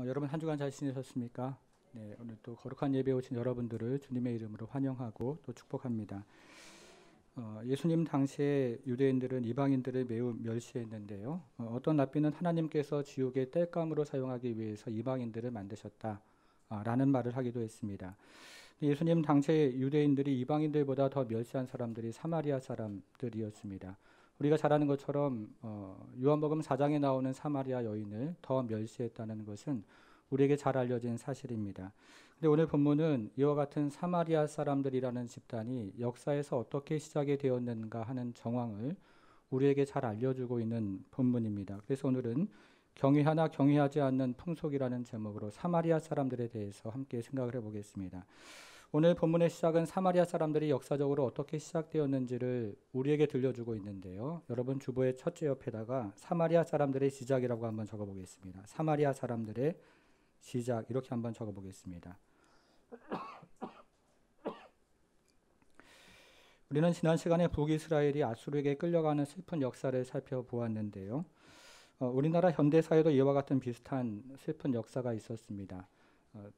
여러분 한 주간 잘 지내셨습니까? 네, 오늘 또 거룩한 예배 오신 여러분들을 주님의 이름으로 환영하고 또 축복합니다. 예수님 당시에 유대인들은 이방인들을 매우 멸시했는데요. 어떤 랍비는 하나님께서 지옥의 땔감으로 사용하기 위해서 이방인들을 만드셨다 라는 말을 하기도 했습니다. 예수님 당시에 유대인들이 이방인들보다 더 멸시한 사람들이 사마리아 사람들이었습니다. 우리가 잘 아는 것처럼 요한복음 4장에 나오는 사마리아 여인을 더 멸시했다는 것은 우리에게 잘 알려진 사실입니다. 근데 오늘 본문은 이와 같은 사마리아 사람들이라는 집단이 역사에서 어떻게 시작이 되었는가 하는 정황을 우리에게 잘 알려주고 있는 본문입니다. 그래서 오늘은 경외하나 경외하지 않는 풍속이라는 제목으로 사마리아 사람들에 대해서 함께 생각을 해보겠습니다. 오늘 본문의 시작은 사마리아 사람들이 역사적으로 어떻게 시작되었는지를 우리에게 들려주고 있는데요. 여러분 주보의 첫째 옆에다가 사마리아 사람들의 시작이라고 한번 적어보겠습니다. 사마리아 사람들의 시작 이렇게 한번 적어보겠습니다. 우리는 지난 시간에 북이스라엘이 아수르에게 끌려가는 슬픈 역사를 살펴보았는데요. 우리나라 현대사에도 이와 같은 비슷한 슬픈 역사가 있었습니다.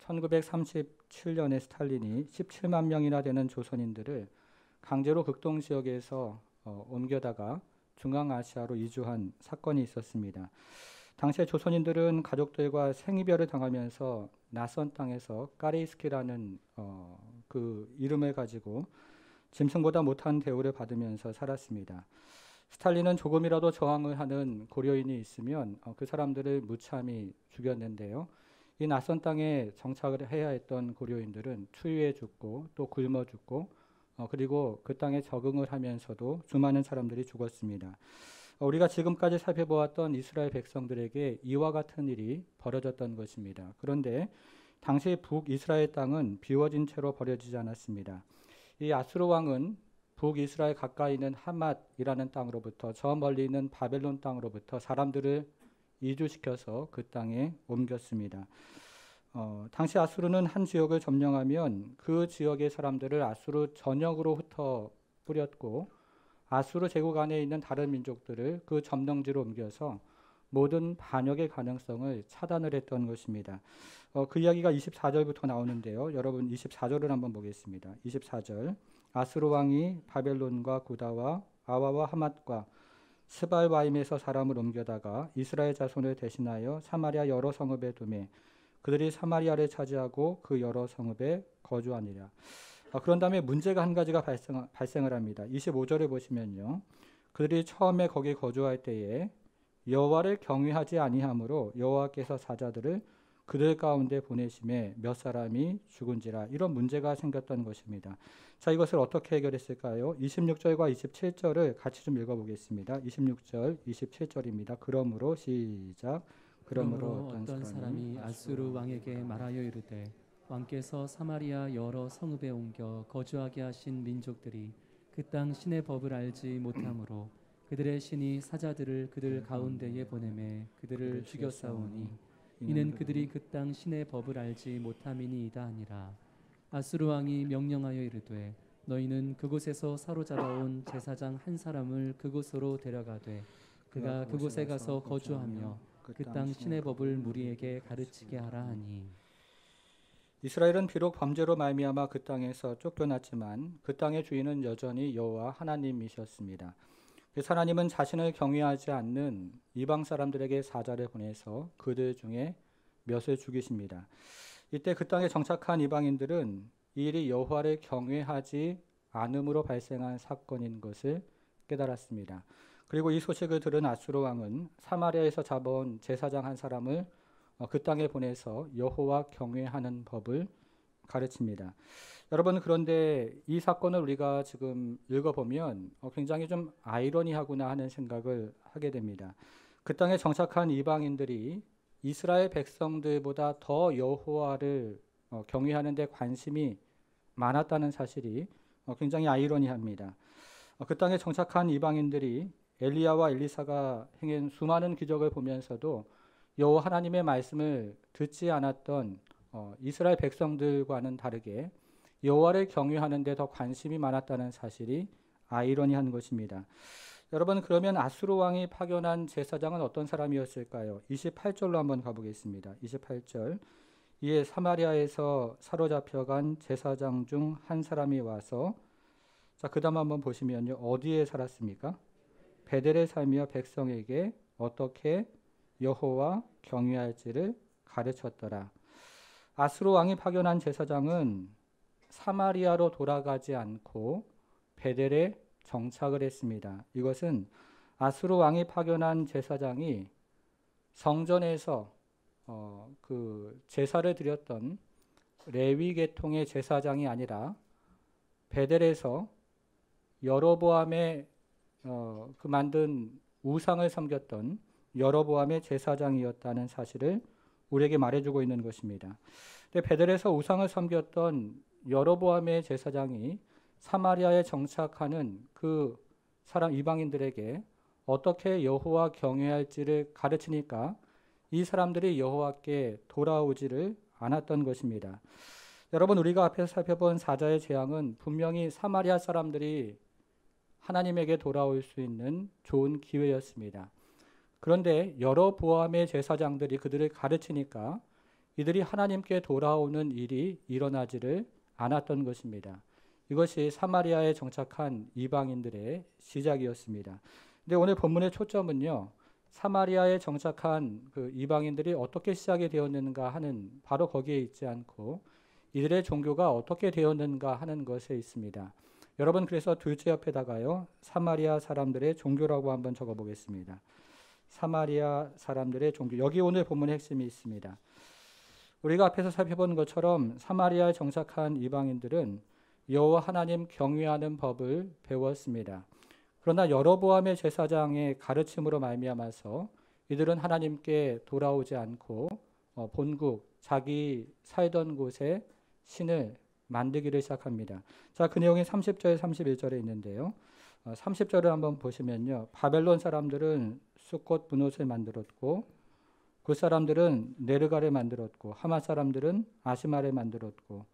1937년에 스탈린이 17만 명이나 되는 조선인들을 강제로 극동 지역에서 옮겨다가 중앙아시아로 이주한 사건이 있었습니다. 당시에 조선인들은 가족들과 생이별을 당하면서 낯선 땅에서 까레이스키라는 그 이름을 가지고 짐승보다 못한 대우를 받으면서 살았습니다. 스탈린은 조금이라도 저항을 하는 고려인이 있으면 그 사람들을 무참히 죽였는데요. 이 낯선 땅에 정착을 해야 했던 고려인들은 추위에 죽고 또 굶어 죽고 그리고 그 땅에 적응을 하면서도 수많은 사람들이 죽었습니다. 우리가 지금까지 살펴보았던 이스라엘 백성들에게 이와 같은 일이 벌어졌던 것입니다. 그런데 당시 북이스라엘 땅은 비워진 채로 버려지지 않았습니다. 이 아수르 왕은 북이스라엘 가까이 있는 하맛이라는 땅으로부터 저 멀리 있는 바벨론 땅으로부터 사람들을 이주시켜서 그 땅에 옮겼습니다. 당시 아수르는 한 지역을 점령하면 그 지역의 사람들을 아수르 전역으로 흩어 뿌렸고 아수르 제국 안에 있는 다른 민족들을 그 점령지로 옮겨서 모든 반역의 가능성을 차단을 했던 것입니다. 그 이야기가 24절부터 나오는데요. 여러분 24절을 한번 보겠습니다. 24절 아수르 왕이 바벨론과 구다와 아와와 하맛과 스발와임에서 사람을 옮겨다가 이스라엘 자손을 대신하여 사마리아 여러 성읍에 두매 그들이 사마리아를 차지하고 그 여러 성읍에 거주하니라. 그런 다음에 문제가 한 가지가 발생을 합니다. 25절을 보시면요. 그들이 처음에 거기 거주할 때에 여호와를 경외하지 아니하므로 여호와께서 사자들을 그들 가운데 보내심에 몇 사람이 죽은지라. 이런 문제가 생겼던 것입니다. 자, 이것을 어떻게 해결했을까요? 26절과 27절을 같이 좀 읽어보겠습니다. 26절, 27절입니다. 그러므로 시작. 그러므로 어떤 사람이 아수르 왕에게 말하여 이르되 왕께서 사마리아 여러 성읍에 옮겨 거주하게 하신 민족들이 그 땅 신의 법을 알지 못하므로 그들의 신이 사자들을 그들 가운데에 보내매 그들을 죽였사오니 이는 그들이 그 땅 신의 법을 알지 못함이니이다 하니라. 아수르 왕이 명령하여 이르되 너희는 그곳에서 사로잡아온 제사장 한 사람을 그곳으로 데려가되 그가 그곳에 가서 거주하며 그 땅 신의 법을 무리에게 가르치게 하라 하니. 이스라엘은 비록 범죄로 말미암아 그 땅에서 쫓겨났지만 그 땅의 주인은 여전히 여호와 하나님이셨습니다. 그래서 하나님은 자신을 경외하지 않는 이방 사람들에게 사자를 보내서 그들 중에 몇을 죽이십니다. 이때 그 땅에 정착한 이방인들은 이 일이 여호와를 경외하지 않음으로 발생한 사건인 것을 깨달았습니다. 그리고 이 소식을 들은 아수르 왕은 사마리아에서 잡아온 제사장 한 사람을 그 땅에 보내서 여호와 경외하는 법을 가르칩니다. 여러분, 그런데 이 사건을 우리가 지금 읽어보면 굉장히 좀 아이러니하구나 하는 생각을 하게 됩니다. 그 땅에 정착한 이방인들이 이스라엘 백성들보다 더 여호와를 경외하는 데 관심이 많았다는 사실이 굉장히 아이러니합니다. 그 땅에 정착한 이방인들이 엘리야와 엘리사가 행한 수많은 기적을 보면서도 여호와 하나님의 말씀을 듣지 않았던 이스라엘 백성들과는 다르게 여호와를 경외하는 데 더 관심이 많았다는 사실이 아이러니한 것입니다. 여러분, 그러면 아수르 왕이 파견한 제사장은 어떤 사람이었을까요? 28절로 한번 가보겠습니다. 28절. 이에 사마리아에서 사로잡혀간 제사장 중 한 사람이 와서, 자, 그 다음 한번 보시면요. 어디에 살았습니까? 베델에 살며 백성에게 어떻게 여호와 경외할지를 가르쳤더라. 아수르 왕이 파견한 제사장은 사마리아로 돌아가지 않고 베델에 정착을 했습니다. 이것은 아수르 왕이 파견한 제사장이 성전에서 그 제사를 드렸던 레위 계통의 제사장이 아니라 베델에서 여로보암의 그 만든 우상을 섬겼던 여로보암의 제사장이었다는 사실을 우리에게 말해주고 있는 것입니다. 근데 베델에서 우상을 섬겼던 여로보암의 제사장이 사마리아에 정착하는 그 사람 이방인들에게 어떻게 여호와 경외할지를 가르치니까 이 사람들이 여호와께 돌아오지를 않았던 것입니다. 여러분, 우리가 앞에서 살펴본 사자의 재앙은 분명히 사마리아 사람들이 하나님에게 돌아올 수 있는 좋은 기회였습니다. 그런데 여로보암의 제사장들이 그들을 가르치니까 이들이 하나님께 돌아오는 일이 일어나지를 않았던 것입니다. 이것이 사마리아에 정착한 이방인들의 시작이었습니다. 근데 오늘 본문의 초점은요, 사마리아에 정착한 그 이방인들이 어떻게 시작이 되었는가 하는 바로 거기에 있지 않고 이들의 종교가 어떻게 되었는가 하는 것에 있습니다. 여러분, 그래서 둘째 옆에다가요, 사마리아 사람들의 종교라고 한번 적어보겠습니다. 사마리아 사람들의 종교. 여기 오늘 본문의 핵심이 있습니다. 우리가 앞에서 살펴본 것처럼 사마리아에 정착한 이방인들은 여호와 하나님 경외하는 법을 배웠습니다. 그러나 여로보암의 제사장의 가르침으로 말미암아서 이들은 하나님께 돌아오지 않고 본국, 자기 살던 곳에 신을 만들기를 시작합니다. 자, 그 내용이 30절, 31절에 있는데요. 30절을 한번 보시면요. 바벨론 사람들은 숫꽃 분옷을 만들었고 그 사람들은 네르가를 만들었고 하마 사람들은 아시마를 만들었고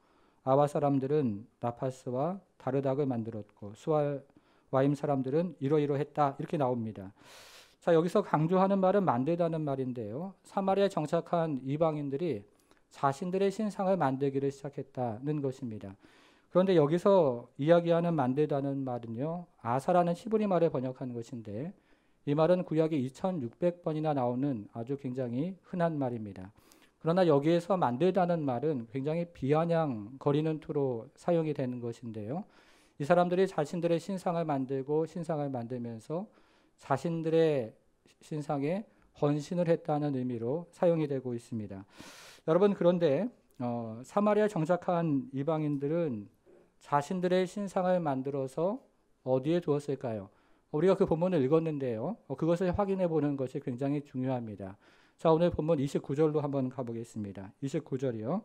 아와 사람들은 나파스와 다르닥을 만들었고 수알 와임 사람들은 이러이러했다, 이렇게 나옵니다. 자, 여기서 강조하는 말은 만들다는 말인데요. 사마리아에 정착한 이방인들이 자신들의 신상을 만들기를 시작했다는 것입니다. 그런데 여기서 이야기하는 만들다는 말은요, 아사라는 히브리 말을 번역한 것인데 이 말은 구약에 2600번이나 나오는 아주 굉장히 흔한 말입니다. 그러나 여기에서 만들다는 말은 굉장히 비아냥거리는 투로 사용이 되는 것인데요. 이 사람들이 자신들의 신상을 만들고 신상을 만들면서 자신들의 신상에 헌신을 했다는 의미로 사용이 되고 있습니다. 여러분, 그런데 사마리아에 정착한 이방인들은 자신들의 신상을 만들어서 어디에 두었을까요? 우리가 그 본문을 읽었는데요. 그것을 확인해 보는 것이 굉장히 중요합니다. 자, 오늘 본문 29절로 한번 가보겠습니다. 29절이요.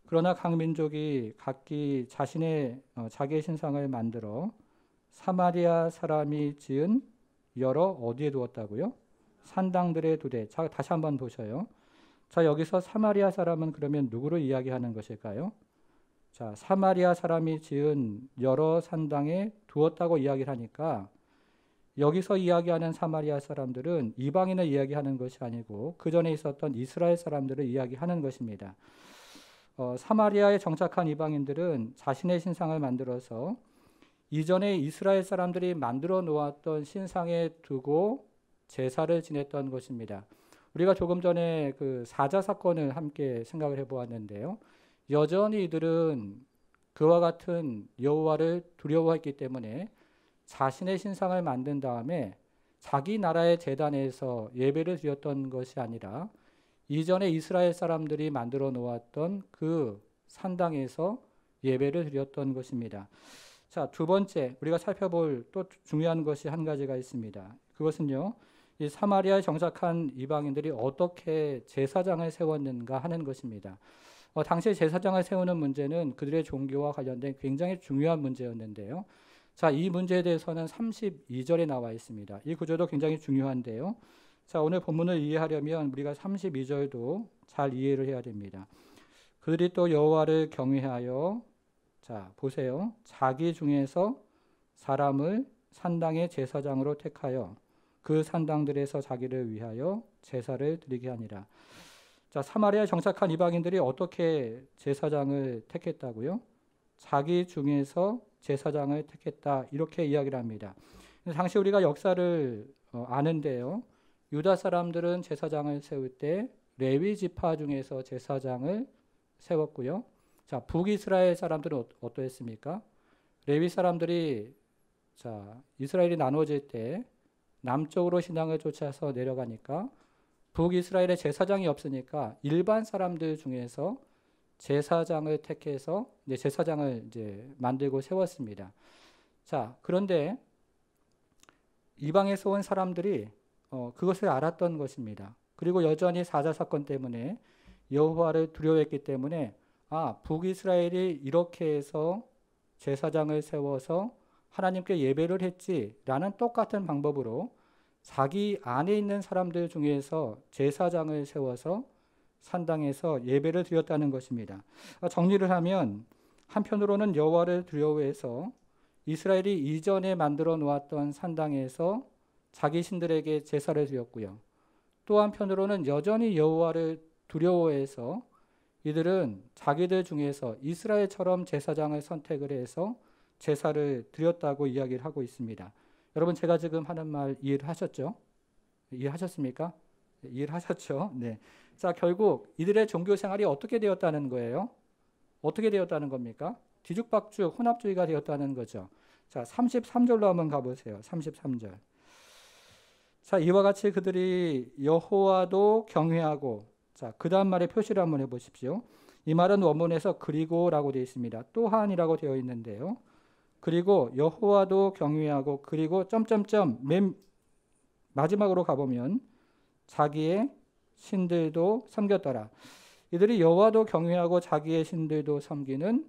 그러나 각 민족이 각기 자기의 신상을 만들어 사마리아 사람이 지은 여러 어디에 두었다고요? 산당들에 두되. 자, 다시 한번 보셔요. 자, 여기서 사마리아 사람은 그러면 누구를 이야기하는 것일까요? 자, 사마리아 사람이 지은 여러 산당에 두었다고 이야기를 하니까 여기서 이야기하는 사마리아 사람들은 이방인을 이야기하는 것이 아니고 그 전에 있었던 이스라엘 사람들을 이야기하는 것입니다. 사마리아에 정착한 이방인들은 자신의 신상을 만들어서 이전에 이스라엘 사람들이 만들어 놓았던 신상에 두고 제사를 지냈던 것입니다. 우리가 조금 전에 그 사자 사건을 함께 생각을 해보았는데요. 여전히 이들은 그와 같은 여호와를 두려워했기 때문에 자신의 신상을 만든 다음에 자기 나라의 제단에서 예배를 드렸던 것이 아니라 이전에 이스라엘 사람들이 만들어 놓았던 그 산당에서 예배를 드렸던 것입니다. 자, 두 번째 우리가 살펴볼 또 중요한 것이 한 가지가 있습니다. 그것은요, 이 사마리아에 정착한 이방인들이 어떻게 제사장을 세웠는가 하는 것입니다. 당시 제사장을 세우는 문제는 그들의 종교와 관련된 굉장히 중요한 문제였는데요. 자, 이 문제에 대해서는 32절에 나와 있습니다. 이 구절도 굉장히 중요한데요. 자, 오늘 본문을 이해하려면 우리가 32절도 잘 이해를 해야 됩니다. 그들이 또 여호와를 경외하여, 자, 보세요. 자기 중에서 사람을 산당의 제사장으로 택하여 그 산당들에서 자기를 위하여 제사를 드리게 하니라. 자, 사마리아에 정착한 이방인들이 어떻게 제사장을 택했다고요? 자기 중에서 제사장을 택했다, 이렇게 이야기를 합니다. 당시 우리가 역사를 아는데요, 유다 사람들은 제사장을 세울 때 레위 지파 중에서 제사장을 세웠고요. 자, 북이스라엘 사람들은 어떠했습니까? 레위 사람들이, 자, 이스라엘이 나눠질 때 남쪽으로 신앙을 쫓아서 내려가니까 북이스라엘에 제사장이 없으니까 일반 사람들 중에서 제사장을 택해서 이제 제사장을 이제 만들고 세웠습니다. 자, 그런데 이방에서 온 사람들이 그것을 알았던 것입니다. 그리고 여전히 사자 사건 때문에 여호와를 두려워했기 때문에 북이스라엘이 이렇게 해서 제사장을 세워서 하나님께 예배를 했지라는 똑같은 방법으로 자기 안에 있는 사람들 중에서 제사장을 세워서 산당에서 예배를 드렸다는 것입니다. 정리를 하면 한편으로는 여호와를 두려워해서 이스라엘이 이전에 만들어 놓았던 산당에서 자기 신들에게 제사를 드렸고요. 또 한편으로는 여전히 여호와를 두려워해서 이들은 자기들 중에서 이스라엘처럼 제사장을 선택을 해서 제사를 드렸다고 이야기를 하고 있습니다. 여러분, 제가 지금 하는 말 이해를 하셨죠? 이해하셨습니까? 이해를 하셨죠? 네. 자, 결국 이들의 종교 생활이 어떻게 되었다는 거예요? 어떻게 되었다는 겁니까? 뒤죽박죽 혼합주의가 되었다는 거죠. 자, 33절로 한번 가보세요. 33절. 자, 이와 같이 그들이 여호와도 경외하고, 자, 그 다음 말에 표시를 한번 해보십시오. 이 말은 원문에서 그리고라고 되어 있습니다. 또한이라고 되어 있는데요. 그리고 여호와도 경외하고, 그리고 점점점 맨 마지막으로 가보면 자기의 신들도 섬겼더라. 이들이 여호와도 경외하고 자기의 신들도 섬기는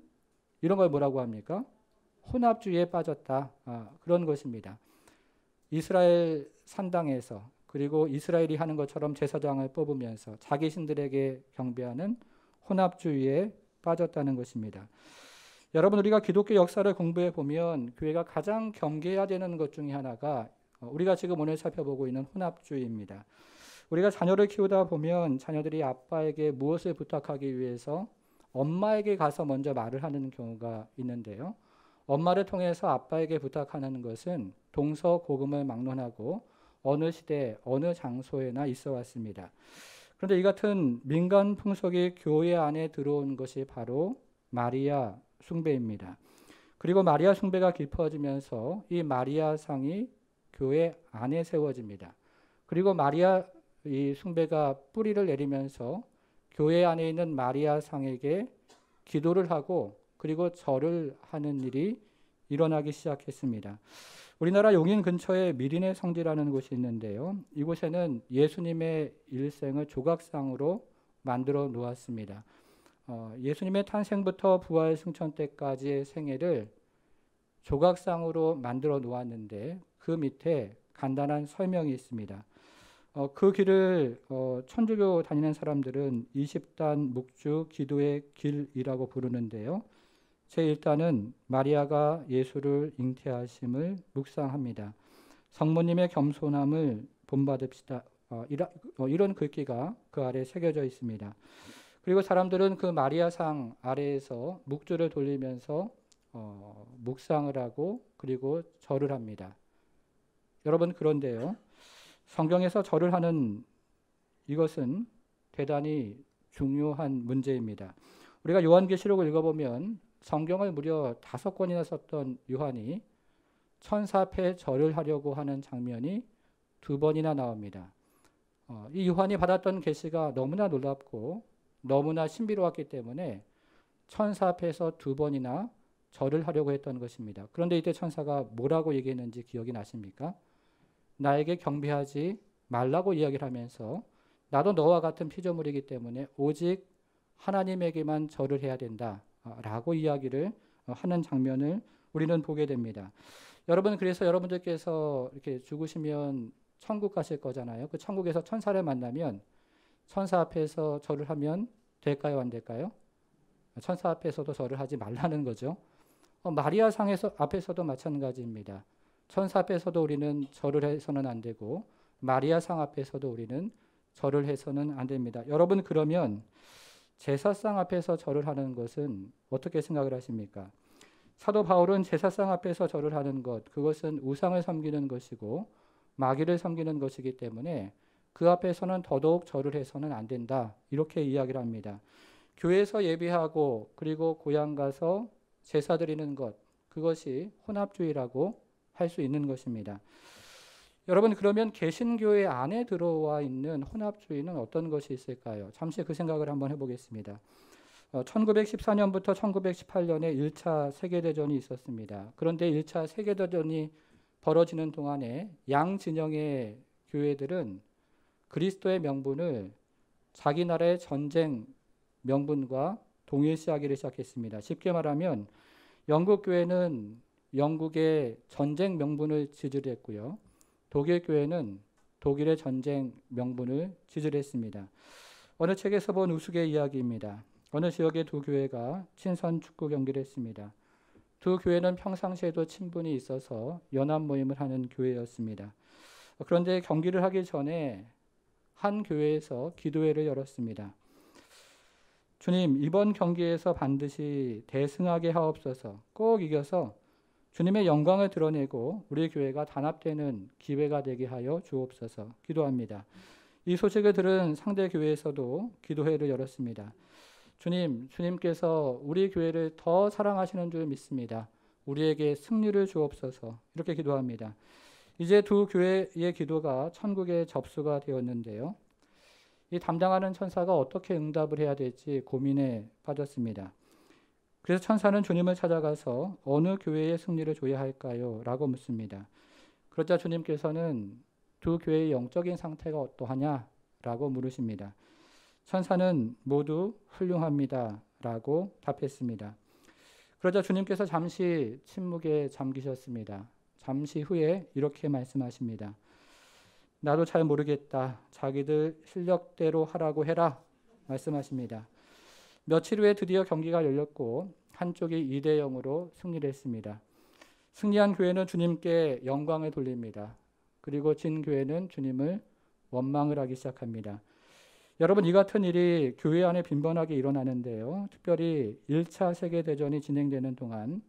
이런 걸 뭐라고 합니까? 혼합주의에 빠졌다. 그런 것입니다. 이스라엘 산당에서, 그리고 이스라엘이 하는 것처럼 제사장을 뽑으면서 자기 신들에게 경배하는 혼합주의에 빠졌다는 것입니다. 여러분, 우리가 기독교 역사를 공부해 보면 교회가 가장 경계해야 되는 것 중에 하나가 우리가 지금 오늘 살펴보고 있는 혼합주의입니다. 우리가 자녀를 키우다 보면 자녀들이 아빠에게 무엇을 부탁하기 위해서 엄마에게 가서 먼저 말을 하는 경우가 있는데요. 엄마를 통해서 아빠에게 부탁하는 것은 동서고금을 막론하고 어느 시대, 어느 장소에나 있어 왔습니다. 그런데 이 같은 민간 풍속이 교회 안에 들어온 것이 바로 마리아 숭배입니다. 그리고 마리아 숭배가 깊어지면서 이 마리아 상이 교회 안에 세워집니다. 그리고 마리아 이 숭배가 뿌리를 내리면서 교회 안에 있는 마리아 상에게 기도를 하고 그리고 절을 하는 일이 일어나기 시작했습니다. 우리나라 용인 근처에 미린의 성지라는 곳이 있는데요. 이곳에는 예수님의 일생을 조각상으로 만들어 놓았습니다. 예수님의 탄생부터 부활 승천 때까지의 생애를 조각상으로 만들어 놓았는데 그 밑에 간단한 설명이 있습니다. 그 길을 천주교 다니는 사람들은 20단 묵주 기도의 길이라고 부르는데요. 제1단은 마리아가 예수를 잉태하심을 묵상합니다. 성모님의 겸손함을 본받읍시다. 이런 글귀가 그 아래 새겨져 있습니다. 그리고 사람들은 그 마리아상 아래에서 묵주를 돌리면서 묵상을 하고 그리고 절을 합니다. 여러분, 그런데요, 성경에서 절을 하는 이것은 대단히 중요한 문제입니다. 우리가 요한계시록을 읽어보면 성경을 무려 5권이나 썼던 요한이 천사 앞에 절을 하려고 하는 장면이 2번이나 나옵니다. 이 요한이 받았던 계시가 너무나 놀랍고 너무나 신비로웠기 때문에 천사 앞에서 2번이나 절을 하려고 했던 것입니다. 그런데 이때 천사가 뭐라고 얘기했는지 기억이 나십니까? 나에게 경배하지 말라고 이야기를 하면서 나도 너와 같은 피조물이기 때문에 오직 하나님에게만 절을 해야 된다 라고 이야기를 하는 장면을 우리는 보게 됩니다. 여러분, 그래서 여러분들께서 이렇게 죽으시면 천국 가실 거잖아요. 그 천국에서 천사를 만나면 천사 앞에서 절을 하면 될까요, 안 될까요? 천사 앞에서도 절을 하지 말라는 거죠. 마리아 상에서 앞에서도 마찬가지입니다. 천사 앞에서도 우리는 절을 해서는 안 되고 마리아 상 앞에서도 우리는 절을 해서는 안 됩니다. 여러분 그러면 제사상 앞에서 절을 하는 것은 어떻게 생각을 하십니까? 사도 바울은 제사상 앞에서 절을 하는 것, 그것은 우상을 섬기는 것이고 마귀를 섬기는 것이기 때문에 그 앞에서는 더더욱 절을 해서는 안 된다. 이렇게 이야기를 합니다. 교회에서 예배하고 그리고 고향 가서 제사 드리는 것, 그것이 혼합주의라고 할 수 있는 것입니다. 여러분 그러면 개신교회 안에 들어와 있는 혼합주의는 어떤 것이 있을까요? 잠시 그 생각을 한번 해보겠습니다. 1914년부터 1918년에 1차 세계대전이 있었습니다. 그런데 1차 세계대전이 벌어지는 동안에 양 진영의 교회들은 그리스도의 명분을 자기 나라의 전쟁 명분과 동일시하기를 시작했습니다. 쉽게 말하면 영국 교회는 영국의 전쟁 명분을 지지를 했고요. 독일 교회는 독일의 전쟁 명분을 지지를 했습니다. 어느 책에서 본 우스갯 이야기입니다. 어느 지역의 두 교회가 친선 축구 경기를 했습니다. 두 교회는 평상시에도 친분이 있어서 연합 모임을 하는 교회였습니다. 그런데 경기를 하기 전에 한 교회에서 기도회를 열었습니다. 주님, 이번 경기에서 반드시 대승하게 하옵소서. 꼭 이겨서 주님의 영광을 드러내고 우리 교회가 단합되는 기회가 되게 하여 주옵소서 기도합니다. 이 소식을 들은 상대 교회에서도 기도회를 열었습니다. 주님께서 우리 교회를 더 사랑하시는 줄 믿습니다. 우리에게 승리를 주옵소서 이렇게 기도합니다. 이제 두 교회의 기도가 천국에 접수가 되었는데요. 이 담당하는 천사가 어떻게 응답을 해야 될지 고민에 빠졌습니다. 그래서 천사는 주님을 찾아가서 어느 교회에 승리를 줘야 할까요? 라고 묻습니다. 그러자 주님께서는 두 교회의 영적인 상태가 어떠하냐? 라고 물으십니다. 천사는 모두 훌륭합니다. 라고 답했습니다. 그러자 주님께서 잠시 침묵에 잠기셨습니다. 잠시 후에 이렇게 말씀하십니다. 나도 잘 모르겠다. 자기들 실력대로 하라고 해라. 말씀하십니다. 며칠 후에 드디어 경기가 열렸고 한쪽이 2대0으로 승리를 했습니다. 승리한 교회는 주님께 영광을 돌립니다. 그리고 진 교회는 주님을 원망을 하기 시작합니다. 여러분 이 같은 일이 교회 안에 빈번하게 일어나는데요. 특별히 1차 세계대전이 진행되는 동안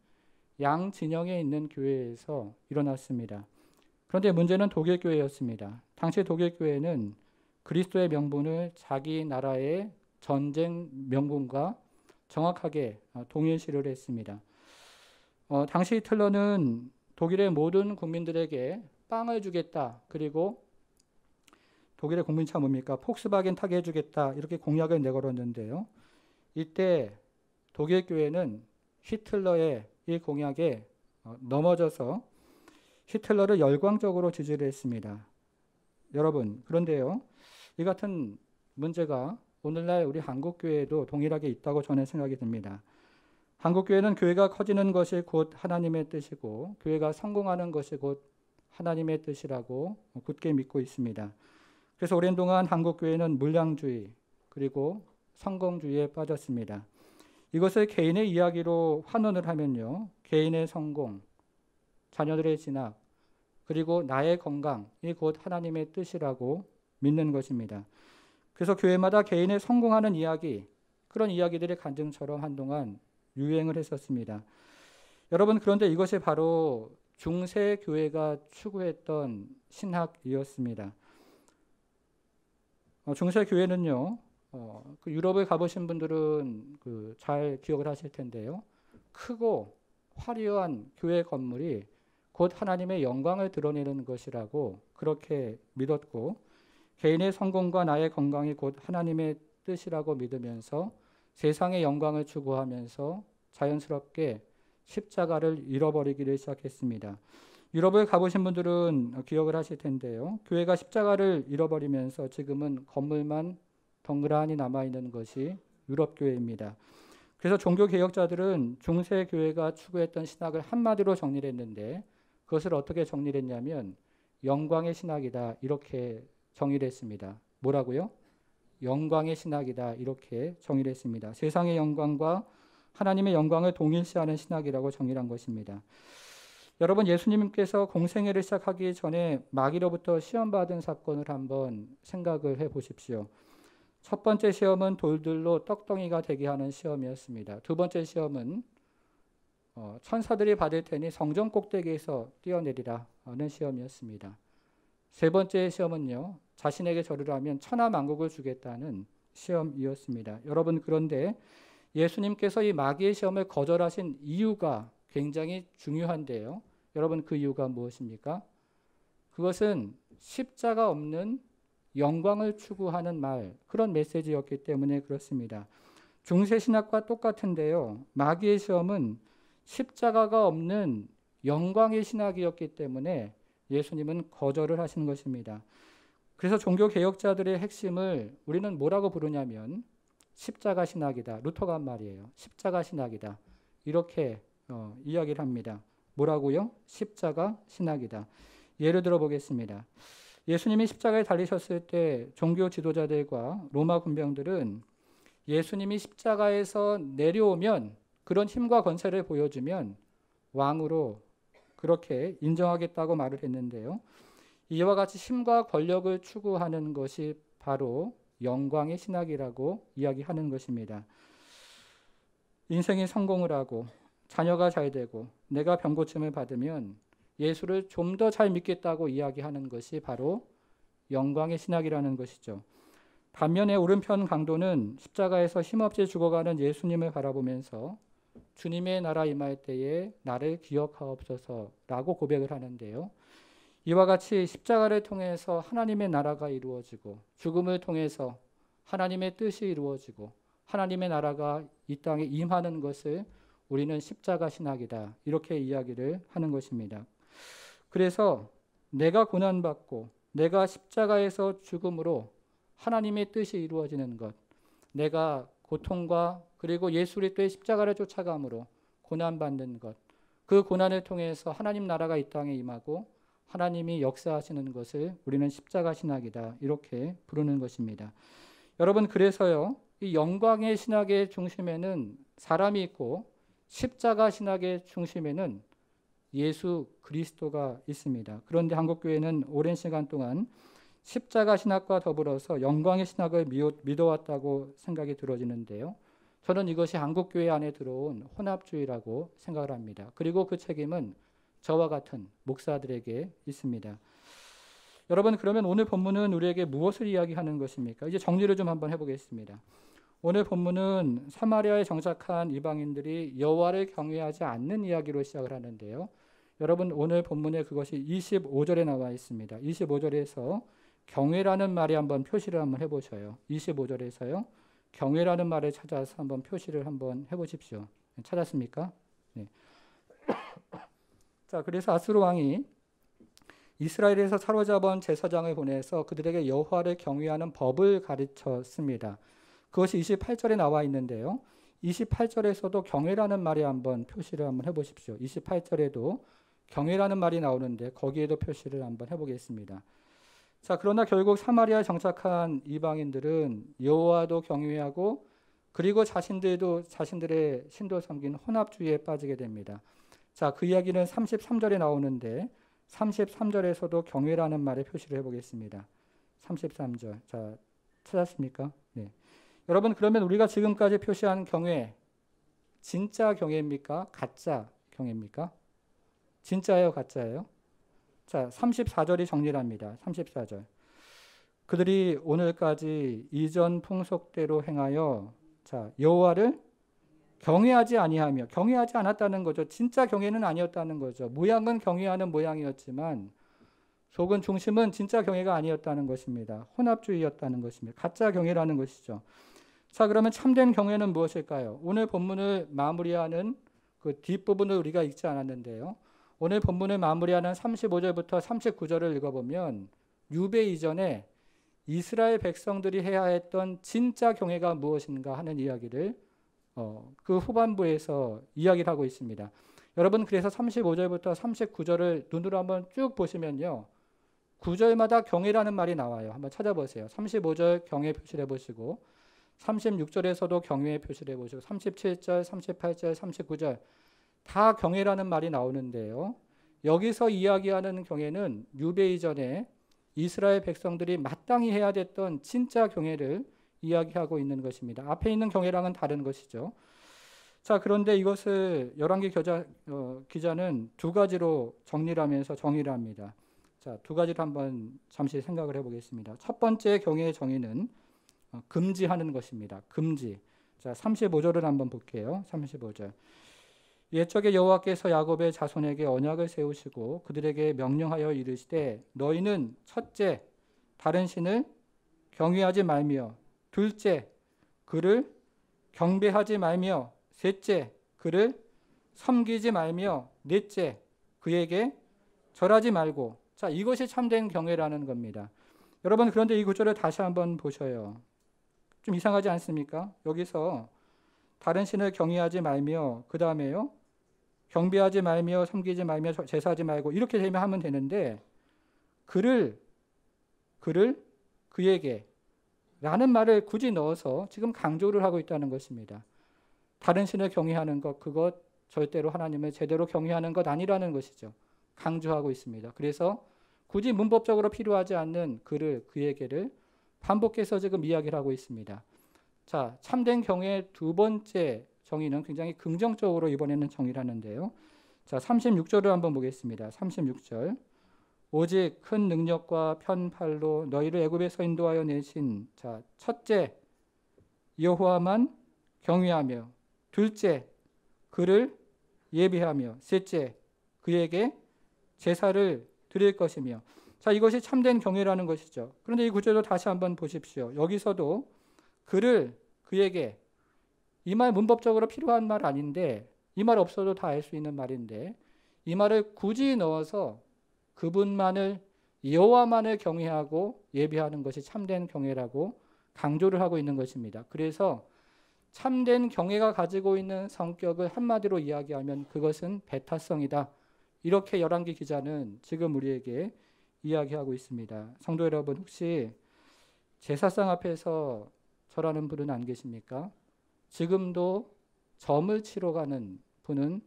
양 진영에 있는 교회에서 일어났습니다. 그런데 문제는 독일 교회였습니다. 당시 독일 교회는 그리스도의 명분을 자기 나라의 전쟁 명분과 정확하게 동일시를 했습니다. 당시 히틀러는 독일의 모든 국민들에게 빵을 주겠다. 그리고 독일의 국민차 뭡니까? 폭스바겐 타게 해주겠다. 이렇게 공약을 내걸었는데요. 이때 독일 교회는 히틀러의 이 공약에 넘어져서 히틀러를 열광적으로 지지를 했습니다. 여러분, 그런데요. 이 같은 문제가 오늘날 우리 한국교회에도 동일하게 있다고 저는 생각이 듭니다. 한국교회는 교회가 커지는 것이 곧 하나님의 뜻이고 교회가 성공하는 것이 곧 하나님의 뜻이라고 굳게 믿고 있습니다. 그래서 오랜 동안 한국교회는 물량주의 그리고 성공주의에 빠졌습니다. 이것을 개인의 이야기로 환원을 하면요. 개인의 성공, 자녀들의 진학, 그리고 나의 건강이 곧 하나님의 뜻이라고 믿는 것입니다. 그래서 교회마다 개인의 성공하는 이야기, 그런 이야기들의 간증처럼 한동안 유행을 했었습니다. 여러분 그런데 이것이 바로 중세 교회가 추구했던 신학이었습니다. 중세 교회는요, 그 유럽을 가보신 분들은 잘 기억을 하실 텐데요. 크고 화려한 교회 건물이 곧 하나님의 영광을 드러내는 것이라고 그렇게 믿었고 개인의 성공과 나의 건강이 곧 하나님의 뜻이라고 믿으면서 세상의 영광을 추구하면서 자연스럽게 십자가를 잃어버리기를 시작했습니다. 유럽을 가보신 분들은 기억을 하실 텐데요. 교회가 십자가를 잃어버리면서 지금은 건물만 덩그러니 남아있는 것이 유럽 교회입니다. 그래서 종교개혁자들은 중세 교회가 추구했던 신학을 한마디로 정리를 했는데 그것을 어떻게 정리를 했냐면 영광의 신학이다 이렇게 정의를 했습니다. 뭐라고요? 영광의 신학이다 이렇게 정의를 했습니다. 세상의 영광과 하나님의 영광을 동일시하는 신학이라고 정의한 것입니다. 여러분, 예수님께서 공생애를 시작하기 전에 마귀로부터 시험받은 사건을 한번 생각을 해 보십시오. 첫 번째 시험은 돌들로 떡덩이가 되게 하는 시험이었습니다. 두 번째 시험은 천사들이 받을 테니 성전 꼭대기에서 뛰어내리라 하는 시험이었습니다. 세 번째 시험은요, 자신에게 절을 하면 천하 만국을 주겠다는 시험이었습니다. 여러분, 그런데 예수님께서 이 마귀의 시험을 거절하신 이유가 굉장히 중요한데요. 여러분, 그 이유가 무엇입니까? 그것은 십자가 없는 영광을 추구하는 그런 메시지였기 때문에 그렇습니다. 중세신학과 똑같은데요. 마귀의 시험은 십자가가 없는 영광의 신학이었기 때문에 예수님은 거절을 하시는 것입니다. 그래서 종교개혁자들의 핵심을 우리는 뭐라고 부르냐면 십자가 신학이다. 루터가 한 말이에요. 십자가 신학이다. 이렇게 이야기를 합니다. 뭐라고요? 십자가 신학이다. 예를 들어 보겠습니다. 예수님이 십자가에 달리셨을 때 종교 지도자들과 로마 군병들은 예수님이 십자가에서 내려오면, 그런 힘과 권세를 보여주면 왕으로 그렇게 인정하겠다고 말을 했는데요. 이와 같이 힘과 권력을 추구하는 것이 바로 영광의 신학이라고 이야기하는 것입니다. 인생이 성공을 하고 자녀가 잘 되고 내가 병고침을 받으면 예수를 좀 더 잘 믿겠다고 이야기하는 것이 바로 영광의 신학이라는 것이죠. 반면에 오른편 강도는 십자가에서 힘없이 죽어가는 예수님을 바라보면서 주님의 나라 임할 때에 나를 기억하옵소서라고 고백을 하는데요. 이와 같이 십자가를 통해서 하나님의 나라가 이루어지고 죽음을 통해서 하나님의 뜻이 이루어지고 하나님의 나라가 이 땅에 임하는 것을 우리는 십자가 신학이다, 이렇게 이야기를 하는 것입니다. 그래서 내가 고난받고 내가 십자가에서 죽음으로 하나님의 뜻이 이루어지는 것, 내가 고통과 그리고 예수 그리스도의 십자가를 쫓아감으로 고난받는 것, 그 고난을 통해서 하나님 나라가 이 땅에 임하고 하나님이 역사하시는 것을 우리는 십자가 신학이다, 이렇게 부르는 것입니다. 여러분, 그래서요, 이 영광의 신학의 중심에는 사람이 있고 십자가 신학의 중심에는 예수 그리스도가 있습니다. 그런데 한국교회는 오랜 시간 동안 십자가 신학과 더불어서 영광의 신학을 믿어왔다고 생각이 들어지는데요. 저는 이것이 한국교회 안에 들어온 혼합주의라고 생각을 합니다. 그리고 그 책임은 저와 같은 목사들에게 있습니다. 여러분, 그러면 오늘 본문은 우리에게 무엇을 이야기하는 것입니까? 이제 정리를 좀 한번 해보겠습니다. 오늘 본문은 사마리아에 정착한 이방인들이 여호와를 경외하지 않는 이야기로 시작을 하는데요. 여러분, 오늘 본문에 그것이 25절에 나와 있습니다. 25절에서 경외라는 말이 한번 표시를 한번 해보셔요. 25절에서요. 경외라는 말을 찾아서 한번 표시를 한번 해보십시오. 찾았습니까? 네. 자, 그래서 아수르 왕이 이스라엘에서 사로잡은 제사장을 보내서 그들에게 여호와를 경외하는 법을 가르쳤습니다. 그것이 28절에 나와 있는데요. 28절에서도 경외라는 말이 한번 표시를 한번 해보십시오. 28절에도 경외라는 말이 나오는데 거기에도 표시를 한번 해보겠습니다. 자, 그러나 결국 사마리아에 정착한 이방인들은 여호와도 경외하고 그리고 자신들도 자신들의 신도 섬긴 혼합주의에 빠지게 됩니다. 자, 그 이야기는 33절에 나오는데 33절에서도 경외라는 말에 표시를 해보겠습니다. 33절. 자, 찾았습니까? 네. 여러분, 그러면 우리가 지금까지 표시한 경외, 진짜 경외입니까? 가짜 경외입니까? 진짜예요, 가짜예요? 자, 34절이 정리를 합니다. 34절. 그들이 오늘까지 이전 풍속대로 행하여, 자, 여호와를 경외하지 아니하며, 경외하지 않았다는 거죠. 진짜 경외는 아니었다는 거죠. 모양은 경외하는 모양이었지만 속은 중심은 진짜 경외가 아니었다는 것입니다. 혼합주의였다는 것입니다. 가짜 경외라는 것이죠. 자, 그러면 참된 경외는 무엇일까요? 오늘 본문을 마무리하는 그 뒷부분을 우리가 읽지 않았는데요. 오늘 본문을 마무리하는 35절부터 39절을 읽어보면 유배 이전에 이스라엘 백성들이 해야 했던 진짜 경외가 무엇인가 하는 이야기를 그 후반부에서 이야기를 하고 있습니다. 여러분, 그래서 35절부터 39절을 눈으로 한번 쭉 보시면요. 9절마다 경외라는 말이 나와요. 한번 찾아보세요. 35절 경외 표시를 해보시고 36절에서도 경외의 표시를 해보시고 37절, 38절, 39절 다 경외라는 말이 나오는데요. 여기서 이야기하는 경외는 유배 이전에 이스라엘 백성들이 마땅히 해야 됐던 진짜 경외를 이야기하고 있는 것입니다. 앞에 있는 경외랑은 다른 것이죠. 자, 그런데 이것을 열왕기 기자는 두 가지로 정리를 하면서 정의를 합니다. 자, 두 가지를 한번 잠시 생각을 해보겠습니다. 첫 번째 경외의 정의는 금지하는 것입니다. 금지. 자, 35절을 한번 볼게요. 35절. 옛적에 여호와께서 야곱의 자손에게 언약을 세우시고 그들에게 명령하여 이르시되 너희는 첫째 다른 신을 경외하지 말며 둘째 그를 경배하지 말며 셋째 그를 섬기지 말며 넷째 그에게 절하지 말고. 자, 이것이 참된 경외라는 겁니다. 여러분, 그런데 이 구절을 다시 한번 보셔요. 좀 이상하지 않습니까? 여기서 다른 신을 경외하지 말며 그 다음에요 경배하지 말며 섬기지 말며 제사하지 말고 이렇게 되면 하면 되는데 그에게 라는 말을 굳이 넣어서 지금 강조를 하고 있다는 것입니다. 다른 신을 경외하는 것, 그것 절대로 하나님을 제대로 경외하는 것 아니라는 것이죠. 강조하고 있습니다. 그래서 굳이 문법적으로 필요하지 않는 그에게를 반복해서 지금 이야기를 하고 있습니다. 자, 참된 경외의 두 번째 정의는 굉장히 긍정적으로 이번에는 정의를 하는데요. 자, 36절을 한번 보겠습니다. 36절. 오직 큰 능력과 편팔로 너희를 애굽에서 인도하여 내신 자, 첫째 여호와만 경외하며 둘째 그를 예배하며 셋째 그에게 제사를 드릴 것이며. 자, 이것이 참된 경외라는 것이죠. 그런데 이 구절도 다시 한번 보십시오. 여기서도 그에게 이 말 문법적으로 필요한 말 아닌데 이 말 없어도 다 알 수 있는 말인데 이 말을 굳이 넣어서 그분만을 여호와만을 경외하고 예배하는 것이 참된 경외라고 강조를 하고 있는 것입니다. 그래서 참된 경외가 가지고 있는 성격을 한마디로 이야기하면 그것은 배타성이다. 이렇게 열왕기 기자는 지금 우리에게 이야기하고 있습니다. 성도 여러분, 혹시 제사상 앞에서 절하는 분은 안 계십니까? 지금도 점을 치러 가는 분은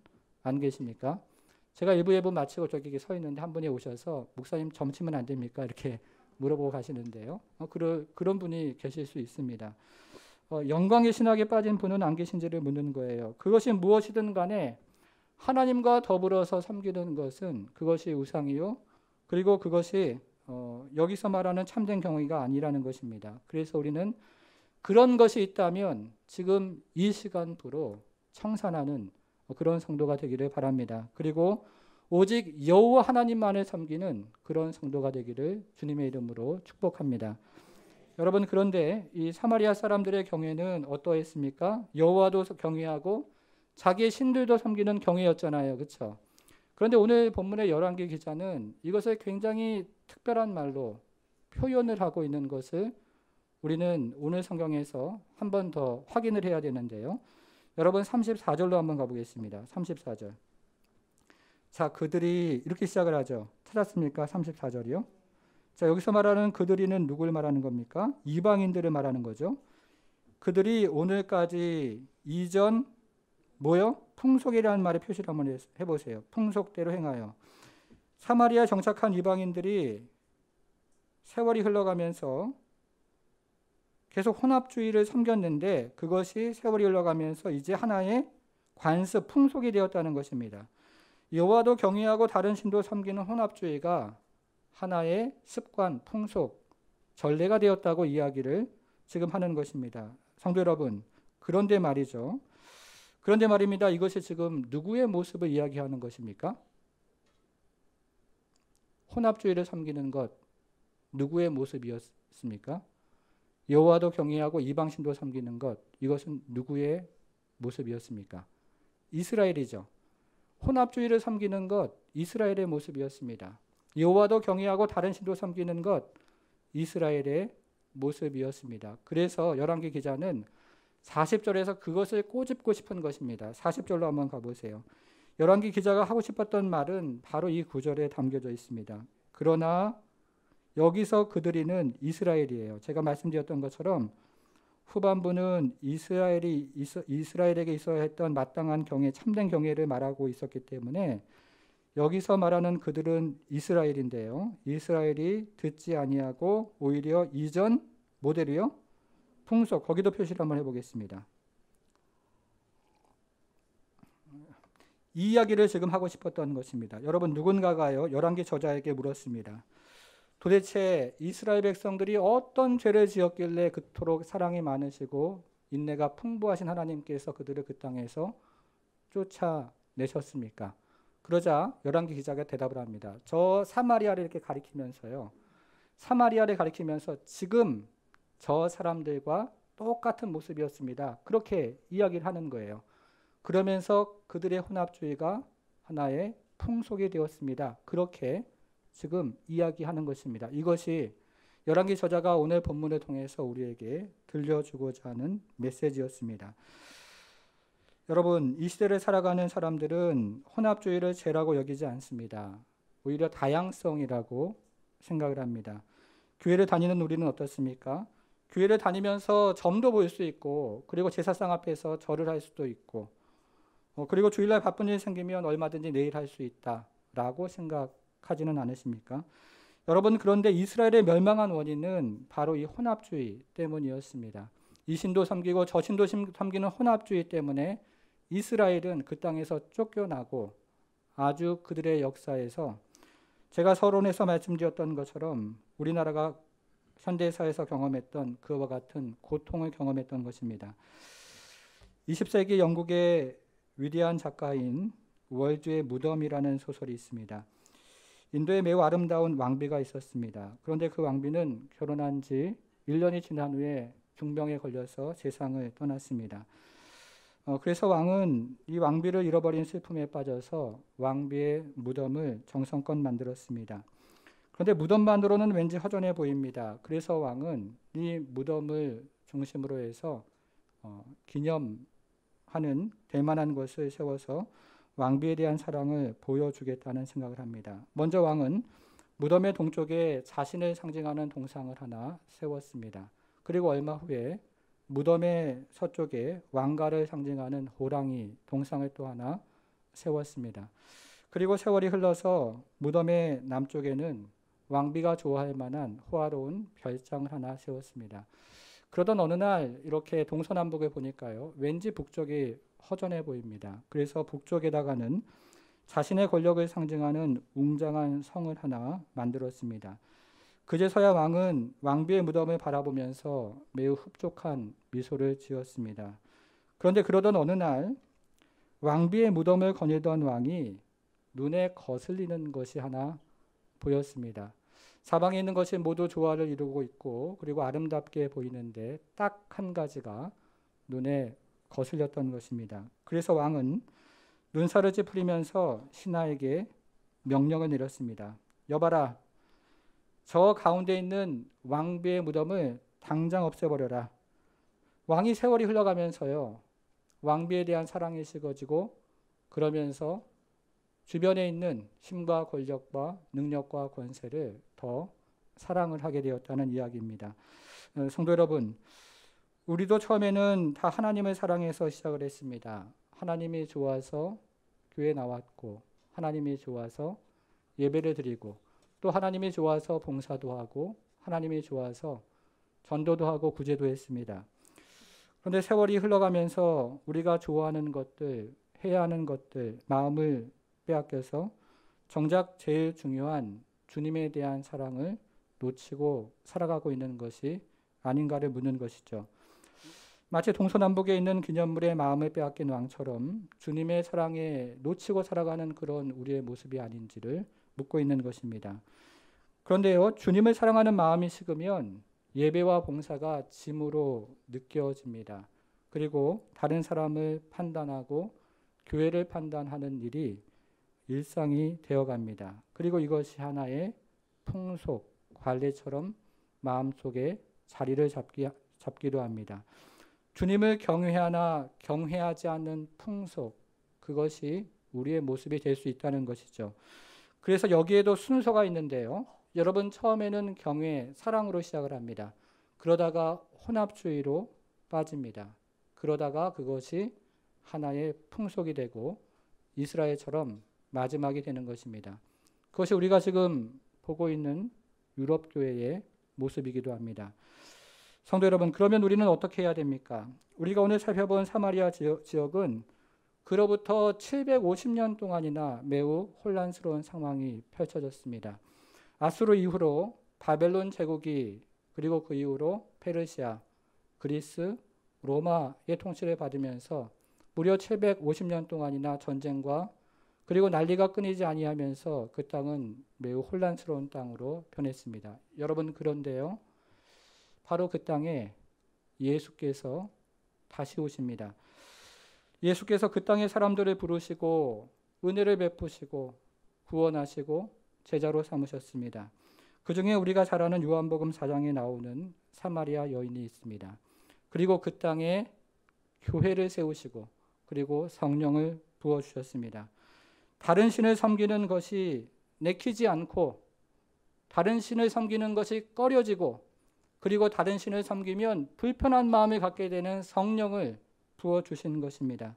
안 계십니까? 제가 일부 예배 마치고 저기 서 있는데 한 분이 오셔서 목사님 점 치면 안 됩니까? 이렇게 물어보고 가시는데요. 그런 분이 계실 수 있습니다. 영광의 신학에 빠진 분은 안 계신지를 묻는 거예요. 그것이 무엇이든 간에 하나님과 더불어서 섬기는 것은 그것이 우상이요. 그리고 그것이 여기서 말하는 참된 경외가 아니라는 것입니다. 그래서 우리는 그런 것이 있다면 지금 이 시간부로 청산하는 그런 성도가 되기를 바랍니다. 그리고 오직 여호와 하나님만을 섬기는 그런 성도가 되기를 주님의 이름으로 축복합니다. 여러분, 그런데 이 사마리아 사람들의 경외는 어떠했습니까? 여호와도 경외하고 자기의 신들도 섬기는 경외였잖아요. 그렇죠? 그런데 오늘 본문의 열왕기 기자는 이것을 굉장히 특별한 말로 표현을 하고 있는 것을 우리는 오늘 성경에서 한 번 더 확인을 해야 되는데요. 여러분 34절로 한번 가보겠습니다. 34절. 자, 그들이 이렇게 시작을 하죠. 찾았습니까? 34절이요. 자, 여기서 말하는 그들이는 누굴 말하는 겁니까? 이방인들을 말하는 거죠. 그들이 오늘까지 이전 풍속이라는 말의 표시를 한번 해보세요. 풍속대로 행하여. 사마리아 정착한 이방인들이 세월이 흘러가면서 계속 혼합주의를 섬겼는데 그것이 세월이 흘러가면서 이제 하나의 관습, 풍속이 되었다는 것입니다. 여호와도 경외하고 다른 신도 섬기는 혼합주의가 하나의 습관, 풍속, 전례가 되었다고 이야기를 지금 하는 것입니다. 성도 여러분, 그런데 말이죠. 그런데 말입니다. 이것이 지금 누구의 모습을 이야기하는 것입니까? 혼합주의를 섬기는 것, 누구의 모습이었습니까? 여호와도 경외하고 이방신도 섬기는 것, 이것은 누구의 모습이었습니까? 이스라엘이죠. 혼합주의를 섬기는 것, 이스라엘의 모습이었습니다. 여호와도 경외하고 다른 신도 섬기는 것, 이스라엘의 모습이었습니다. 그래서 열왕기 기자는 40절에서 그것을 꼬집고 싶은 것입니다. 40절로 한번 가보세요. 열왕기 기자가 하고 싶었던 말은 바로 이 구절에 담겨져 있습니다. 그러나 여기서 그들이는 이스라엘이에요. 제가 말씀드렸던 것처럼 후반부는 이스라엘에게 있어야 했던 마땅한 경외, 참된 경외를 말하고 있었기 때문에 여기서 말하는 그들은 이스라엘인데요. 이스라엘이 듣지 아니하고 오히려 이전 모델이요. 풍속, 거기도 표시를 한번 해보겠습니다. 이 이야기를 지금 하고 싶었던 것입니다. 여러분, 누군가가요 열왕기 저자에게 물었습니다. 도대체 이스라엘 백성들이 어떤 죄를 지었길래 그토록 사랑이 많으시고 인내가 풍부하신 하나님께서 그들을 그 땅에서 쫓아내셨습니까? 그러자 열왕기 기자가 대답을 합니다. 저 사마리아를 이렇게 가리키면서요. 사마리아를 가리키면서 지금 저 사람들과 똑같은 모습이었습니다. 그렇게 이야기를 하는 거예요. 그러면서 그들의 혼합주의가 하나의 풍속이 되었습니다. 그렇게 지금 이야기하는 것입니다. 이것이 열왕기 저자가 오늘 본문을 통해서 우리에게 들려주고자 하는 메시지였습니다. 여러분, 이 시대를 살아가는 사람들은 혼합주의를 죄라고 여기지 않습니다. 오히려 다양성이라고 생각을 합니다. 교회를 다니는 우리는 어떻습니까? 교회를 다니면서 점도 볼 수 있고, 그리고 제사상 앞에서 절을 할 수도 있고, 그리고 주일날 바쁜 일 생기면 얼마든지 내일 할 수 있다라고 생각하지는 않으십니까? 여러분, 그런데 이스라엘의 멸망한 원인은 바로 이 혼합주의 때문이었습니다. 이 신도 섬기고 저 신도 섬기는 혼합주의 때문에 이스라엘은 그 땅에서 쫓겨나고 아주 그들의 역사에서 제가 서론에서 말씀드렸던 것처럼 우리나라가 현대사에서 경험했던 그와 같은 고통을 경험했던 것입니다. 20세기 영국의 위대한 작가인 월주의 무덤이라는 소설이 있습니다. 인도에 매우 아름다운 왕비가 있었습니다. 그런데 그 왕비는 결혼한 지 1년이 지난 후에 중병에 걸려서 세상을 떠났습니다. 그래서 왕은 이 왕비를 잃어버린 슬픔에 빠져서 왕비의 무덤을 정성껏 만들었습니다. 그런데 무덤만으로는 왠지 허전해 보입니다. 그래서 왕은 이 무덤을 중심으로 해서 기념하는 대만한 것을 세워서 왕비에 대한 사랑을 보여주겠다는 생각을 합니다. 먼저 왕은 무덤의 동쪽에 자신을 상징하는 동상을 하나 세웠습니다. 그리고 얼마 후에 무덤의 서쪽에 왕가를 상징하는 호랑이 동상을 또 하나 세웠습니다. 그리고 세월이 흘러서 무덤의 남쪽에는 왕비가 좋아할 만한 호화로운 별장을 하나 세웠습니다. 그러던 어느 날 이렇게 동서남북을 보니까요, 왠지 북쪽이 허전해 보입니다. 그래서 북쪽에다가는 자신의 권력을 상징하는 웅장한 성을 하나 만들었습니다. 그제서야 왕은 왕비의 무덤을 바라보면서 매우 흡족한 미소를 지었습니다. 그런데 그러던 어느 날 왕비의 무덤을 거닐던 왕이 눈에 거슬리는 것이 하나 보였습니다. 사방에 있는 것이 모두 조화를 이루고 있고 그리고 아름답게 보이는데 딱 한 가지가 눈에 거슬렸던 것입니다. 그래서 왕은 눈살을 찌푸리면서 신하에게 명령을 내렸습니다. 여봐라, 저 가운데 있는 왕비의 무덤을 당장 없애버려라. 왕이 세월이 흘러가면서요, 왕비에 대한 사랑이 식어지고 그러면서 주변에 있는 힘과 권력과 능력과 권세를 더 사랑을 하게 되었다는 이야기입니다. 성도 여러분, 우리도 처음에는 다 하나님을 사랑해서 시작을 했습니다. 하나님이 좋아서 교회에 나왔고, 하나님이 좋아서 예배를 드리고, 또 하나님이 좋아서 봉사도 하고, 하나님이 좋아서 전도도 하고 구제도 했습니다. 그런데 세월이 흘러가면서 우리가 좋아하는 것들, 해야 하는 것들, 마음을 빼앗겨서 정작 제일 중요한 주님에 대한 사랑을 놓치고 살아가고 있는 것이 아닌가를 묻는 것이죠. 마치 동서남북에 있는 기념물의 마음을 빼앗긴 왕처럼 주님의 사랑에 놓치고 살아가는 그런 우리의 모습이 아닌지를 묻고 있는 것입니다. 그런데요, 주님을 사랑하는 마음이 식으면 예배와 봉사가 짐으로 느껴집니다. 그리고 다른 사람을 판단하고 교회를 판단하는 일이 일상이 되어갑니다. 그리고 이것이 하나의 풍속, 관례처럼 마음속에 자리를 잡기도 합니다. 주님을 경외하나 경외하지 않는 풍속, 그것이 우리의 모습이 될 수 있다는 것이죠. 그래서 여기에도 순서가 있는데요. 여러분, 처음에는 경외, 사랑으로 시작을 합니다. 그러다가 혼합주의로 빠집니다. 그러다가 그것이 하나의 풍속이 되고 이스라엘처럼 마지막이 되는 것입니다. 그것이 우리가 지금 보고 있는 유럽 교회의 모습이기도 합니다. 성도 여러분, 그러면 우리는 어떻게 해야 됩니까? 우리가 오늘 살펴본 사마리아 지역은 그로부터 750년 동안이나 매우 혼란스러운 상황이 펼쳐졌습니다. 아수르 이후로 바벨론 제국이, 그리고 그 이후로 페르시아, 그리스, 로마의 통치를 받으면서 무려 750년 동안이나 전쟁과 그리고 난리가 끊이지 아니하면서 그 땅은 매우 혼란스러운 땅으로 변했습니다. 여러분, 그런데요, 바로 그 땅에 예수께서 다시 오십니다. 예수께서 그 땅의 사람들을 부르시고 은혜를 베푸시고 구원하시고 제자로 삼으셨습니다. 그 중에 우리가 잘 아는 요한복음 4장에 나오는 사마리아 여인이 있습니다. 그리고 그 땅에 교회를 세우시고 그리고 성령을 부어주셨습니다. 다른 신을 섬기는 것이 내키지 않고, 다른 신을 섬기는 것이 꺼려지고, 그리고 다른 신을 섬기면 불편한 마음을 갖게 되는 성령을 부어주신 것입니다.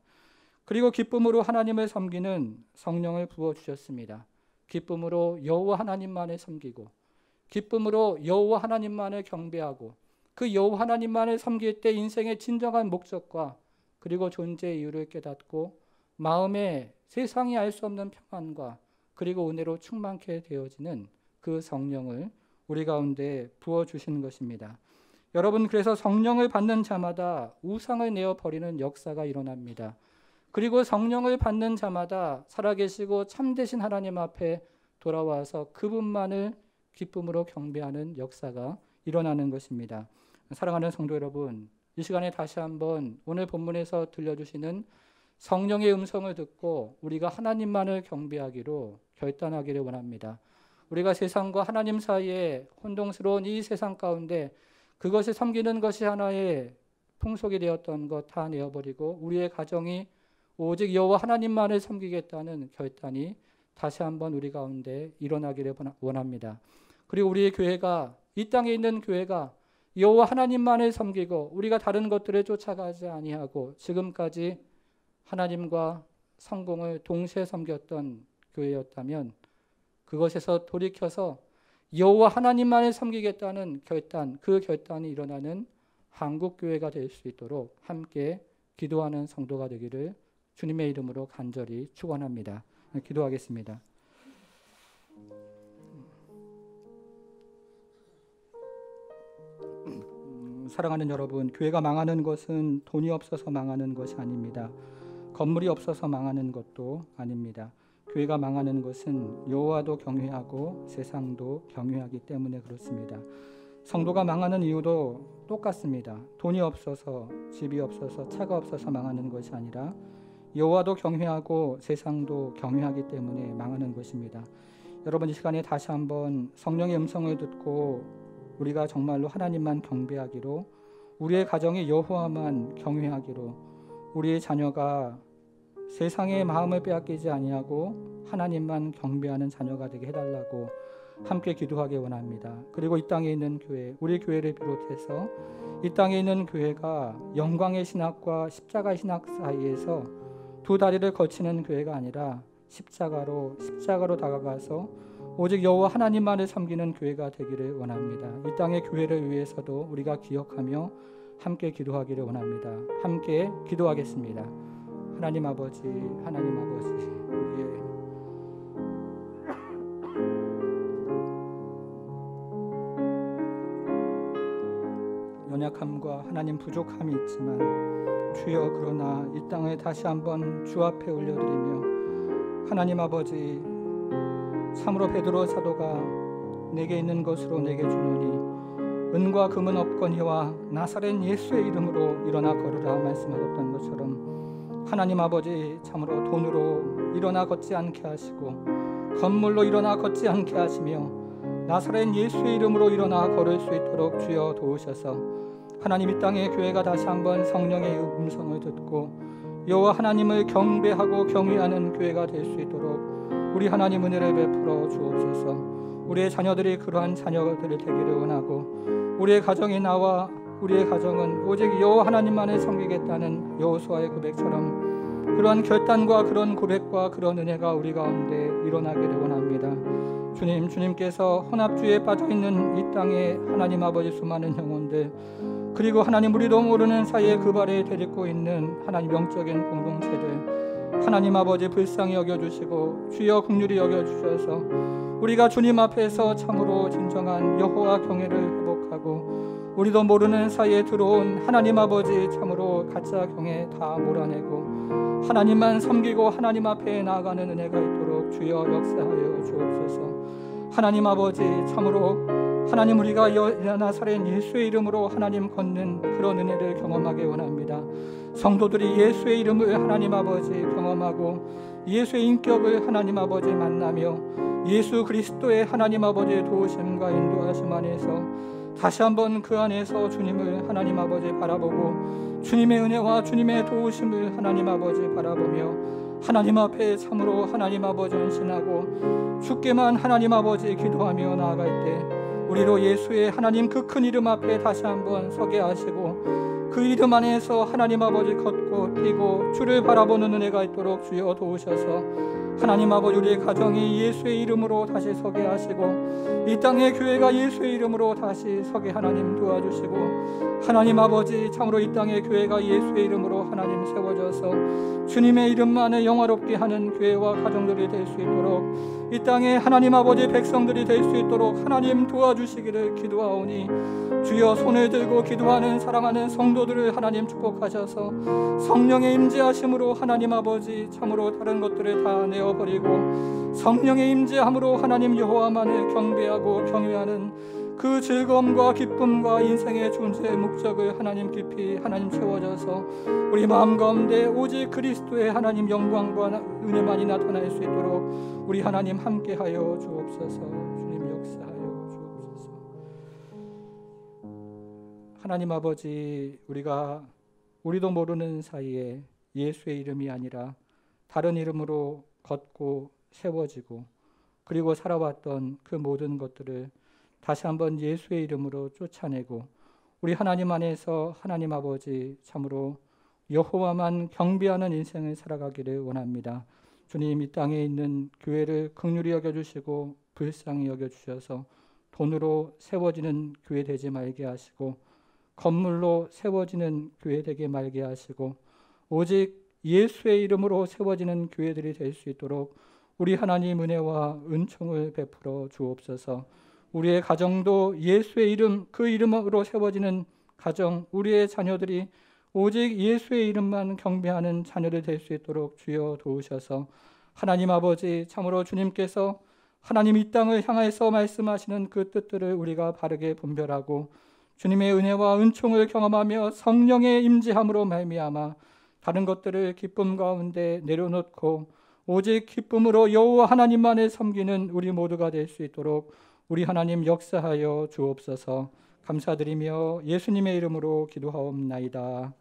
그리고 기쁨으로 하나님을 섬기는 성령을 부어주셨습니다. 기쁨으로 여호와 하나님만을 섬기고, 기쁨으로 여호와 하나님만을 경배하고, 그 여호와 하나님만을 섬길 때 인생의 진정한 목적과 그리고 존재의 이유를 깨닫고 마음에 세상이 알 수 없는 평안과 그리고 은혜로 충만케 되어지는 그 성령을 우리 가운데 부어주시는 것입니다. 여러분, 그래서 성령을 받는 자마다 우상을 내어버리는 역사가 일어납니다. 그리고 성령을 받는 자마다 살아계시고 참되신 하나님 앞에 돌아와서 그분만을 기쁨으로 경배하는 역사가 일어나는 것입니다. 사랑하는 성도 여러분, 이 시간에 다시 한번 오늘 본문에서 들려주시는 성령의 음성을 듣고 우리가 하나님만을 경배하기로 결단하기를 원합니다. 우리가 세상과 하나님 사이에 혼동스러운 이 세상 가운데 그것을 섬기는 것이 하나의 풍속이 되었던 것 다 내어버리고 우리의 가정이 오직 여호와 하나님만을 섬기겠다는 결단이 다시 한번 우리 가운데 일어나기를 원합니다. 그리고 우리의 교회가, 이 땅에 있는 교회가 여호와 하나님만을 섬기고 우리가 다른 것들을 쫓아가지 아니하고 지금까지 하나님과 성공을 동시에 섬겼던 교회였다면 그것에서 돌이켜서 여호와 하나님만을 섬기겠다는 결단, 그 결단이 일어나는 한국교회가 될 수 있도록 함께 기도하는 성도가 되기를 주님의 이름으로 간절히 축원합니다. 기도하겠습니다. 사랑하는 여러분, 교회가 망하는 것은 돈이 없어서 망하는 것이 아닙니다. 건물이 없어서 망하는 것도 아닙니다. 교회가 망하는 것은 여호와도 경외하고 세상도 경외하기 때문에 그렇습니다. 성도가 망하는 이유도 똑같습니다. 돈이 없어서, 집이 없어서, 차가 없어서 망하는 것이 아니라 여호와도 경외하고 세상도 경외하기 때문에 망하는 것입니다. 여러분, 이 시간에 다시 한번 성령의 음성을 듣고 우리가 정말로 하나님만 경배하기로, 우리의 가정이 여호와만 경외하기로, 우리의 자녀가 세상의 마음을 빼앗기지 아니하고 하나님만 경배하는 자녀가 되게 해달라고 함께 기도하기 원합니다. 그리고 이 땅에 있는 교회, 우리 교회를 비롯해서 이 땅에 있는 교회가 영광의 신학과 십자가의 신학 사이에서 두 다리를 거치는 교회가 아니라 십자가로 다가가서 오직 여호와 하나님만을 섬기는 교회가 되기를 원합니다. 이 땅의 교회를 위해서도 우리가 기억하며 함께 기도하기를 원합니다. 함께 기도하겠습니다. 하나님 아버지, 우리의 연약함과 하나님 부족함이 있지만 주여, 그러나 이 땅을 다시 한번 주 앞에 올려드리며 하나님 아버지, 참으로 베드로 사도가 내게 있는 것으로 내게 주노니 은과 금은 없거니와 나사렛 예수의 이름으로 일어나 걸으라 말씀하셨던 것처럼 하나님 아버지, 참으로 돈으로 일어나 걷지 않게 하시고 건물로 일어나 걷지 않게 하시며 나사렛 예수의 이름으로 일어나 걸을 수 있도록 주여 도우셔서 하나님, 이 땅의 교회가 다시 한번 성령의 음성을 듣고 여호와 하나님을 경배하고 경외하는 교회가 될 수 있도록 우리 하나님 은혜를 베풀어 주옵소서. 우리의 자녀들이 그러한 자녀들이 되기를 원하고 우리의 가정이 나와 우리의 가정은 오직 여호와 하나님만을 섬기겠다는 여호수아의 고백처럼 그러한 결단과 그런 고백과 그런 은혜가 우리 가운데 일어나기를 원합니다. 주님께서 혼합주의에 빠져있는 이 땅에 하나님 아버지 수많은 영혼들, 그리고 하나님 우리도 모르는 사이에 그 발에 데리고 있는 하나님 영적인 공동체들, 하나님 아버지 불쌍히 여겨주시고 주여 긍휼히 여겨주셔서 우리가 주님 앞에서 참으로 진정한 여호와 경외를 회복하고 우리도 모르는 사이에 들어온 하나님 아버지 참으로 가짜 경외 다 몰아내고 하나님만 섬기고 하나님 앞에 나아가는 은혜가 있도록 주여 역사하여 주옵소서. 하나님 아버지 참으로 하나님 우리가 나사렛 예수의 이름으로 하나님 걷는 그런 은혜를 경험하기 원합니다. 성도들이 예수의 이름을 하나님 아버지 경험하고 예수의 인격을 하나님 아버지 만나며 예수 그리스도의 하나님 아버지의 도우심과 인도하심 안에서 다시 한번 그 안에서 주님을 하나님 아버지 바라보고 주님의 은혜와 주님의 도우심을 하나님 아버지 바라보며 하나님 앞에 참으로 하나님 아버지 헌신하고 주께만 하나님 아버지 기도하며 나아갈 때 우리로 예수의 하나님 그 큰 이름 앞에 다시 한번 서게 하시고 그 이름 안에서 하나님 아버지 걷고 뛰고 주를 바라보는 은혜가 있도록 주여 도우셔서 하나님 아버지 우리의 가정이 예수의 이름으로 다시 서게 하시고 이 땅의 교회가 예수의 이름으로 다시 서게 하나님 도와주시고 하나님 아버지 참으로 이 땅의 교회가 예수의 이름으로 하나님 세워져서 주님의 이름만을 영화롭게 하는 교회와 가정들이 될 수 있도록 이 땅에 하나님 아버지 백성들이 될 수 있도록 하나님 도와주시기를 기도하오니 주여 손을 들고 기도하는 사랑하는 성도들을 하나님 축복하셔서 성령의 임재하심으로 하나님 아버지 참으로 다른 것들을 다 내어버리고 성령의 임재함으로 하나님 여호와만을 경배하고 경외하는 그 즐거움과 기쁨과 인생의 존재의 목적을 하나님 깊이 하나님 채워져서 우리 마음 가운데 오직 그리스도의 하나님 영광과 은혜만이 나타날 수 있도록 우리 하나님 함께하여 주옵소서. 주님 역사하여 주옵소서. 하나님 아버지 우리도 모르는 사이에 예수의 이름이 아니라 다른 이름으로 걷고 세워지고 그리고 살아왔던 그 모든 것들을 다시 한번 예수의 이름으로 쫓아내고 우리 하나님 안에서 하나님 아버지 참으로 여호와만 경배하는 인생을 살아가기를 원합니다. 주님 이 땅에 있는 교회를 긍휼히 여겨주시고 불쌍히 여겨주셔서 돈으로 세워지는 교회 되지 말게 하시고 건물로 세워지는 교회 되게 말게 하시고 오직 예수의 이름으로 세워지는 교회들이 될 수 있도록 우리 하나님 은혜와 은총을 베풀어 주옵소서. 우리의 가정도 예수의 이름 그 이름으로 세워지는 가정 우리의 자녀들이 오직 예수의 이름만 경배하는 자녀들 될 수 있도록 주여 도우셔서 하나님 아버지 참으로 주님께서 하나님 이 땅을 향해서 말씀하시는 그 뜻들을 우리가 바르게 분별하고 주님의 은혜와 은총을 경험하며 성령의 임재함으로 말미암아 다른 것들을 기쁨 가운데 내려놓고 오직 기쁨으로 여호와 하나님만을 섬기는 우리 모두가 될 수 있도록 우리 하나님 역사하여 주옵소서. 감사드리며 예수님의 이름으로 기도하옵나이다.